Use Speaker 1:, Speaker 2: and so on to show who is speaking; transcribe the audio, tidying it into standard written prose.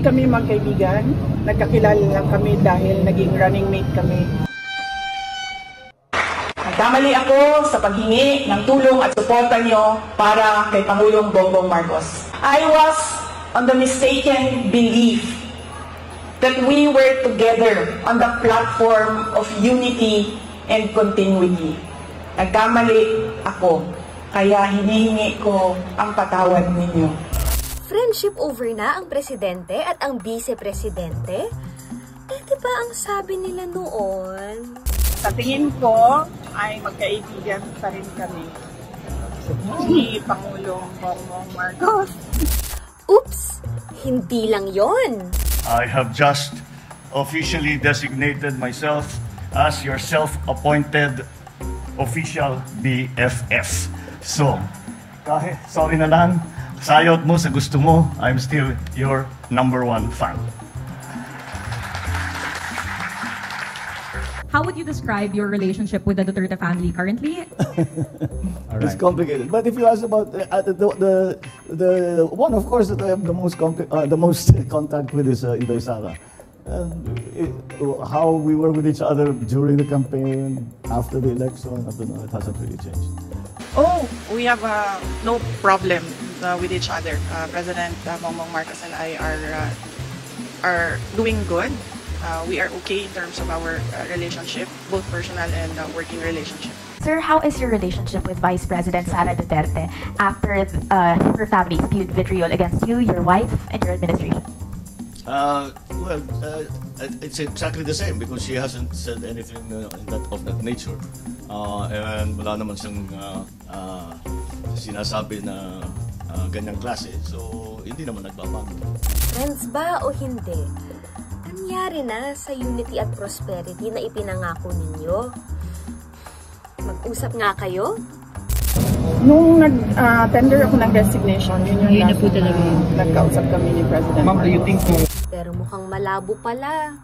Speaker 1: kami magkaibigan. Nagkakilala lang kami dahil naging running mate kami.
Speaker 2: Nagkamali ako sa paghingi ng tulong at suporta niyo para kay Pangulong Bongbong Marcos. I was on the mistaken belief that we were together on the platform of unity and continuity. Nagkamali ako, kaya hinihingi ko ang patawad ninyo.
Speaker 3: Friendship over na ang presidente at ang vice-presidente? Eh, diba ang sabi nila noon?
Speaker 1: Sa tingin ko ay magkaibigan pa rin kami. Si Pangulong Bongbong Marcos.
Speaker 3: Oops! Hindi lang yon.
Speaker 4: I have just officially designated myself as your self-appointed official BFF. So, kahit sorry na lang, sayot mo sa gusto mo, I'm still your #1 fan.
Speaker 5: How would you describe your relationship with the Duterte family currently?
Speaker 6: It's complicated. But if you ask about the one, of course, that I have the most contact with is Inday Sara. And how we were with each other during the campaign, after the election, I don't know, it hasn't really changed.
Speaker 1: Oh, we have no problem with each other. President Bongbong Marcos and I are doing good. We are okay in terms of our relationship, both personal and working relationship.
Speaker 7: Sir, how is your relationship with Vice President Sara Duterte after her family spewed vitriol against you, your wife, and your administration?
Speaker 6: It's exactly the same because she hasn't said anything of that nature. And wala naman siyang sinasabi na ganyang klase. So, hindi naman nagbabago.
Speaker 3: Friends ba o hindi? Nangyari na sa unity at prosperity na ipinangako ninyo. Mag-usap nga kayo?
Speaker 1: Nung nag-tender ako ng resignation, yun yung last na nagkausap kami ni President Marcos.
Speaker 3: Pero mukhang malabo pala.